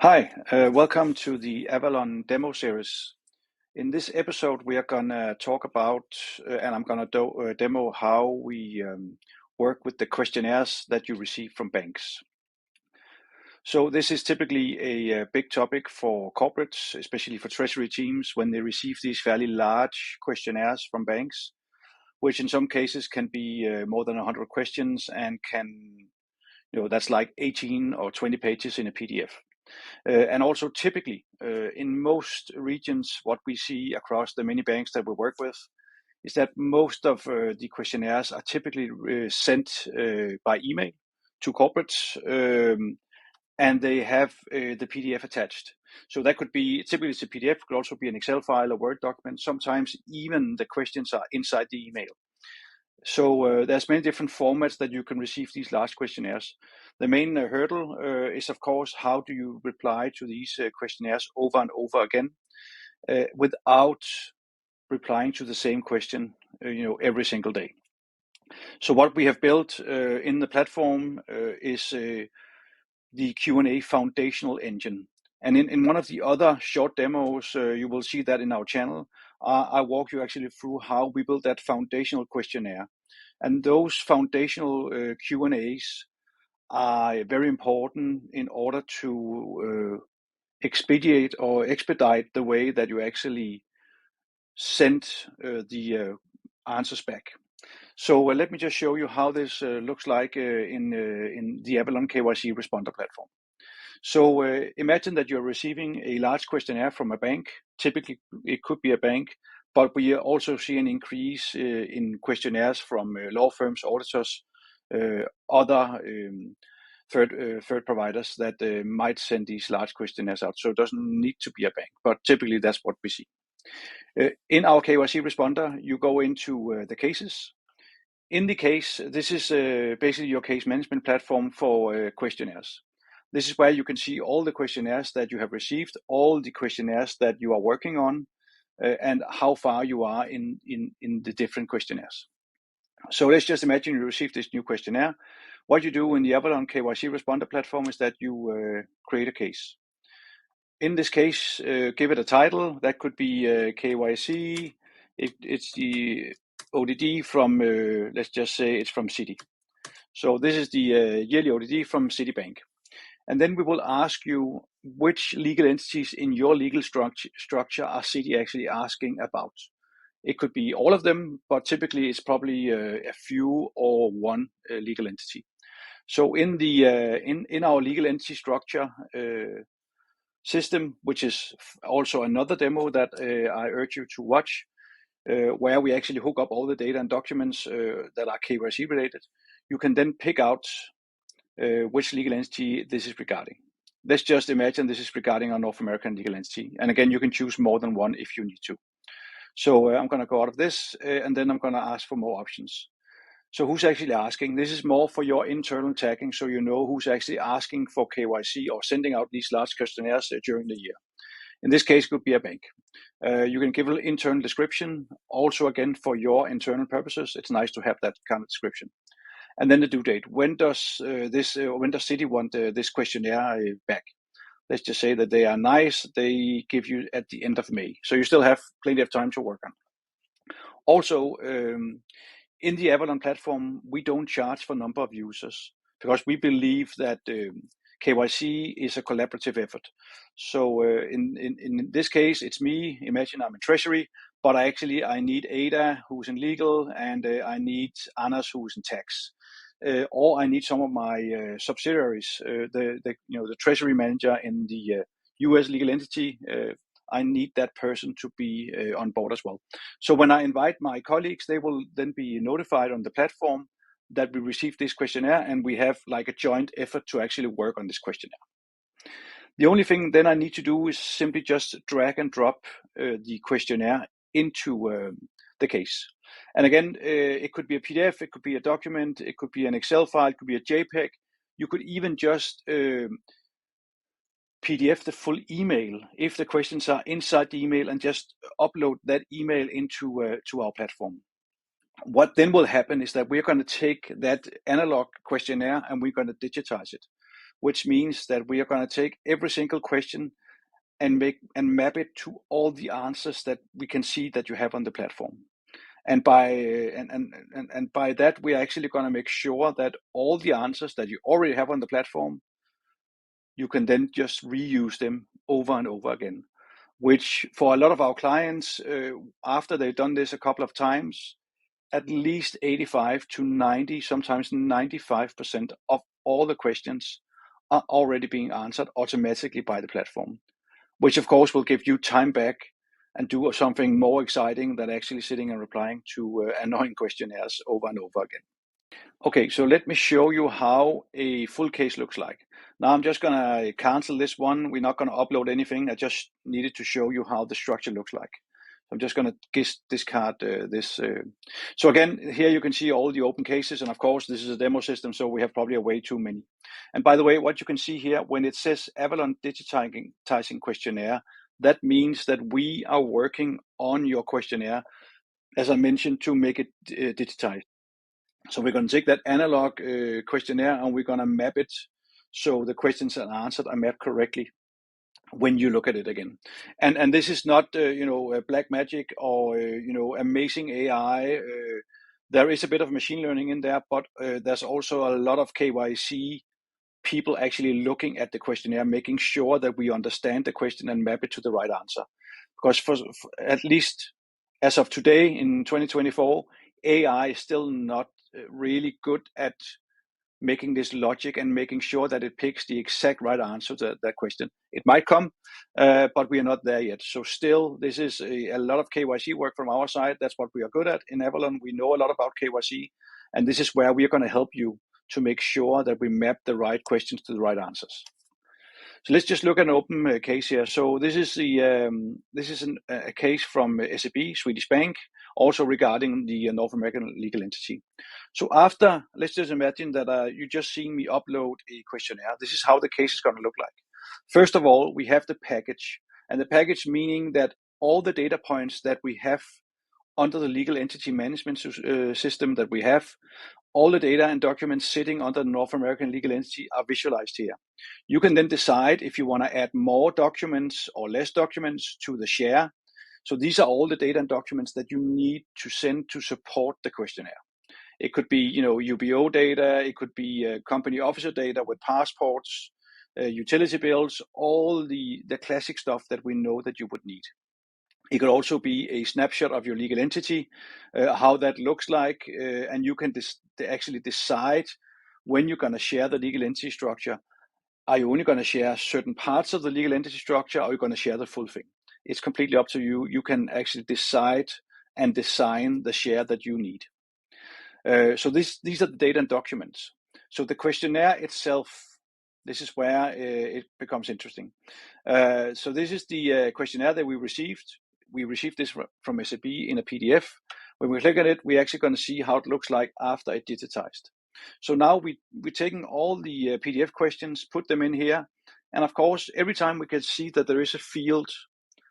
Hi, welcome to the Avallone demo series. In this episode, we are going to talk about, and I'm going to demo how we work with the questionnaires that you receive from banks. So this is typically a big topic for corporates, especially for treasury teams, when they receive these fairly large questionnaires from banks, which in some cases can be more than 100 questions and that's like 18 or 20 pages in a PDF. And also typically in most regions, what we see across the many banks that we work with is that most of the questionnaires are typically sent by email to corporates, and they have the PDF attached. So that could be, typically it's a PDF, could also be an Excel file, a Word document. Sometimes even the questions are inside the email. So there's many different formats that you can receive these large questionnaires. The main hurdle is, of course, how do you reply to these questionnaires over and over again without replying to the same question, every single day. So what we have built in the platform is the Q&A foundational engine. And in one of the other short demos, you will see that in our channel. I walk you actually through how we built that foundational questionnaire. And those foundational Q&As are very important in order to expedite the way that you actually send the answers back. So let me just show you how this looks like in the Avallone KYC Responder platform. So imagine that you're receiving a large questionnaire from a bank. Typically, it could be a bank, but we also see an increase in questionnaires from law firms, auditors, other third providers that might send these large questionnaires out. So it doesn't need to be a bank, but typically that's what we see. In our KYC Responder, you go into the cases. In the case, this is basically your case management platform for questionnaires. This is where you can see all the questionnaires that you have received, all the questionnaires that you are working on, and how far you are in the different questionnaires. So let's just imagine you receive this new questionnaire. What you do in the Avallone KYC Responder platform is that you create a case. In this case, give it a title. That could be KYC. It's the ODD from, let's just say it's from Citi. So this is the yearly ODD from Citibank. And then we will ask you which legal entities in your legal structure are Citi actually asking about. It could be all of them, but typically it's probably a few or one legal entity. So in the in our legal entity structure system, which is also another demo that I urge you to watch, where we actually hook up all the data and documents that are KYC related, you can then pick out which legal entity this is regarding. Let's just imagine this is regarding a North American legal entity. And again, you can choose more than one if you need to. So I'm going to go out of this and then I'm going to ask for more options. So who's actually asking? This is more for your internal tagging, so you know who's actually asking for KYC or sending out these large questionnaires during the year. In this case, it could be a bank. You can give an internal description. Also, again, for your internal purposes, it's nice to have that kind of description. And then the due date. When does Citi want this questionnaire back? Let's just say that they are nice. They give you at the end of May. So you still have plenty of time to work on. Also, in the Avallone platform, we don't charge for number of users because we believe that KYC is a collaborative effort. So in this case, it's me. Imagine I'm in treasury, but I need Ada, who's in legal, and I need Anders, who's in tax. Or I need some of my subsidiaries, the treasury manager in the US legal entity. I need that person to be on board as well. So when I invite my colleagues, they will then be notified on the platform that we received this questionnaire and we have like a joint effort to actually work on this questionnaire. The only thing then I need to do is simply just drag and drop the questionnaire into the case. And again, it could be a PDF, it could be a document, it could be an Excel file, it could be a JPEG. You could even just PDF the full email if the questions are inside the email and just upload that email into to our platform. What then will happen is that we're going to take that analog questionnaire and we're going to digitize it. which means that we are going to take every single question and map it to all the answers that we can see that you have on the platform. And by that, we are actually going to make sure that all the answers that you already have on the platform, you can then just reuse them over and over again, which for a lot of our clients, after they've done this a couple of times, at least 85 to 90, sometimes 95% of all the questions are already being answered automatically by the platform, which of course will give you time back and do something more exciting than actually sitting and replying to annoying questionnaires over and over again. Okay, so let me show you how a full case looks like. Now I'm just gonna cancel this one. We're not gonna upload anything. I just needed to show you how the structure looks like. I'm just gonna discard this. So again, here you can see all the open cases, and of course this is a demo system, so we have probably way too many. And by the way, what you can see here, when it says Avallone digitizing questionnaire, that means that we are working on your questionnaire, as I mentioned, to make it digitized. So we're going to take that analog questionnaire and we're going to map it so the questions and answers are mapped correctly when you look at it again. And this is not black magic or amazing AI. There is a bit of machine learning in there, but there's also a lot of KYC people actually looking at the questionnaire, making sure that we understand the question and map it to the right answer. Because for at least as of today in 2024, AI is still not really good at making this logic and making sure that it picks the exact right answer to that question. It might come, but we are not there yet. So still, this is a lot of KYC work from our side. That's what we are good at in Avallone. We know a lot about KYC, and this is where we are going to help you to make sure that we map the right questions to the right answers. So let's just look at an open case here. So this is a case from SEB, Swedish bank, also regarding the North American legal entity. So after, let's just imagine that you just seen me upload a questionnaire. This is how the case is going to look like. First of all, we have the package, and the package meaning that all the data points that we have under the legal entity management system that we have, all the data and documents sitting under the North American legal entity are visualized here. You can then decide if you want to add more documents or less documents to the share. So these are all the data and documents that you need to send to support the questionnaire. It could be, UBO data, it could be company officer data with passports, utility bills, all the classic stuff that we know that you would need. It could also be a snapshot of your legal entity, how that looks like, and you can actually decide when you're going to share the legal entity structure. Are you only going to share certain parts of the legal entity structure, or are you going to share the full thing? It's completely up to you. You can actually decide and design the share that you need. So these are the data and documents. So the questionnaire itself, this is where it becomes interesting. So this is the questionnaire that we received. We received this from SAP in a PDF. When we click at it, we're actually going to see how it looks like after it's digitized. So now we're taking all the PDF questions, put them in here. And of course, every time we can see that there is a field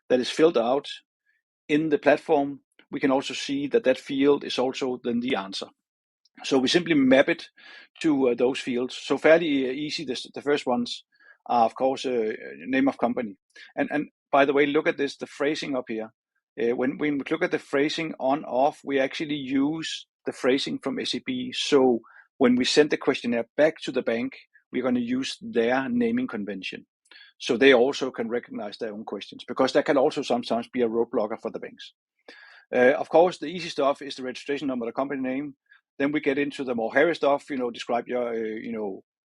that is filled out in the platform, we can also see that that field is also then the answer. So we simply map it to those fields. So fairly easy. The first ones are, of course, name of company. And by the way, look at this, the phrasing up here. When we look at the phrasing on off, we actually use the phrasing from SAP. So when we send the questionnaire back to the bank, we're going to use their naming convention. So they also can recognize their own questions, because that can also sometimes be a roadblocker for the banks. Of course, the easy stuff is the registration number, the company name. Then we get into the more hairy stuff, describe your,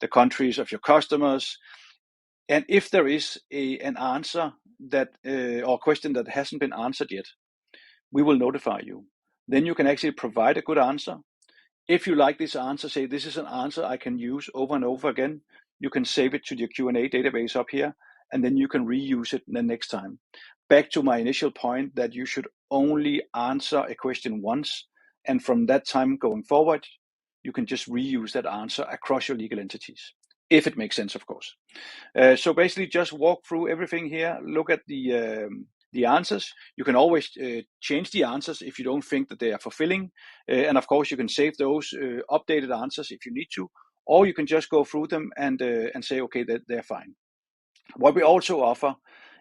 the countries of your customers. And if there is an answer that, or question that hasn't been answered yet, we will notify you. Then you can actually provide a good answer. If you like this answer, say this is an answer I can use over and over again, you can save it to the Q&A database up here, and then you can reuse it the next time. Back to my initial point that you should only answer a question once, and from that time going forward, you can just reuse that answer across your legal entities, if it makes sense, of course. So basically just walk through everything here, look at the answers. You can always change the answers if you don't think that they are fulfilling. And of course, you can save those updated answers if you need to, or you can just go through them and say, okay, they're fine. What we also offer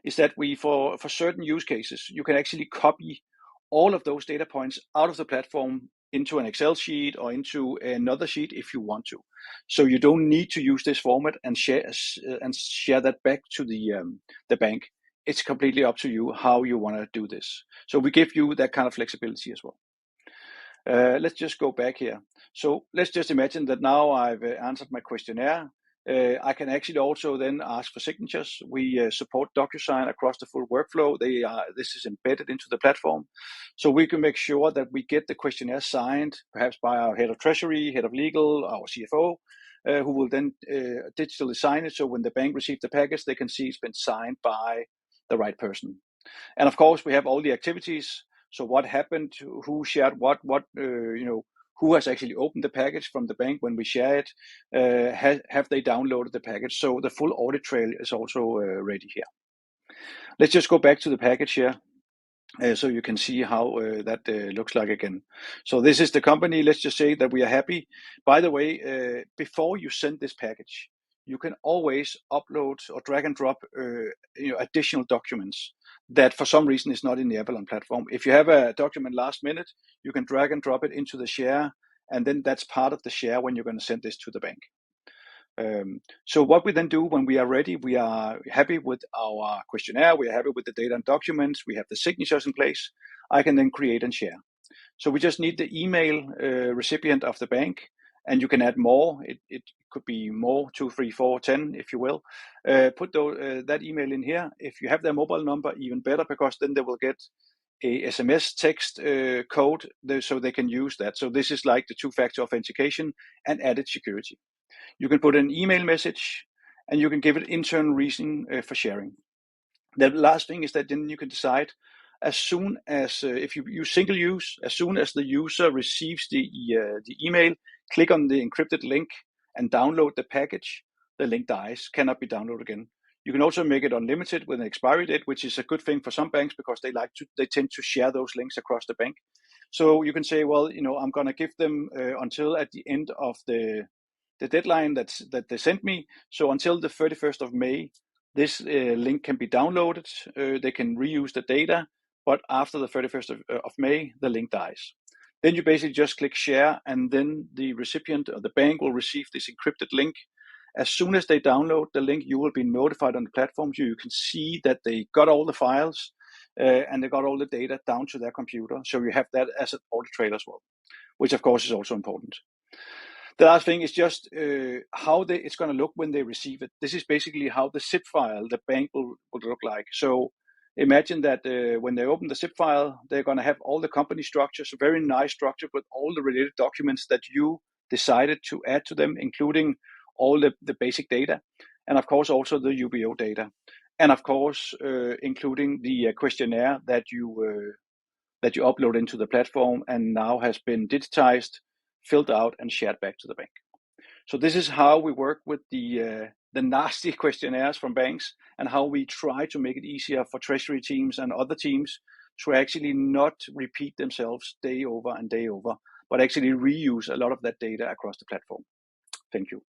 is that we, for certain use cases, you can actually copy all of those data points out of the platform into an Excel sheet or into another sheet if you want to. So you don't need to use this format and share that back to the bank. It's completely up to you how you want to do this. So we give you that kind of flexibility as well. Let's just go back here. So let's just imagine that now I've answered my questionnaire. I can actually also then ask for signatures. We support DocuSign across the full workflow. This is embedded into the platform. So we can make sure that we get the questionnaire signed, perhaps by our head of treasury, head of legal, our CFO, who will then digitally sign it. So when the bank receives the package, they can see it's been signed by the right person. And of course, we have all the activities. So what happened, who shared what, who has actually opened the package from the bank when we share it, have they downloaded the package? So the full audit trail is also ready here. Let's just go back to the package here. So you can see how that looks like again. So this is the company. Let's just say that we are happy. By the way, before you send this package, you can always upload or drag and drop additional documents that for some reason is not in the Avallone platform. If you have a document last minute, you can drag and drop it into the share, and then that's part of the share when you're going to send this to the bank. So what we then do when we are ready, we are happy with our questionnaire, we are happy with the data and documents, we have the signatures in place, I can then create and share. So we just need the email recipient of the bank, and you can add more. It could be more, 2, 3, 4, 10, if you will. Put that email in here. If you have their mobile number, even better, because then they will get a SMS text code so they can use that. So this is like the two-factor authentication and added security. You can put an email message, and you can give it internal reason for sharing. The last thing is that then you can decide, as soon as if you use single use, as soon as the user receives the email, click on the encrypted link and download the package, the link dies, cannot be downloaded again. You can also make it unlimited with an expiry date, which is a good thing for some banks because they tend to share those links across the bank. So you can say, well, I'm going to give them until at the end of the deadline that they sent me. So until the 31st of May, this link can be downloaded. They can reuse the data, but after the 31st of May, the link dies. Then you basically just click share, and then the recipient or the bank will receive this encrypted link. As soon as they download the link, you will be notified on the platform, so you can see that they got all the files and they got all the data down to their computer. So you have that as an audit trail as well, which of course is also important. The last thing is just how it's going to look when they receive it. This is basically how the zip file the bank will look like. So imagine that when they open the zip file, they're going to have all the company structures, a very nice structure with all the related documents that you decided to add to them, including all the basic data, and of course also the UBO data, and of course including the questionnaire that you upload into the platform and now has been digitized, filled out, and shared back to the bank. So this is how we work with the nasty questionnaires from banks, and how we try to make it easier for treasury teams and other teams to actually not repeat themselves day over and day over, but actually reuse a lot of that data across the platform. Thank you.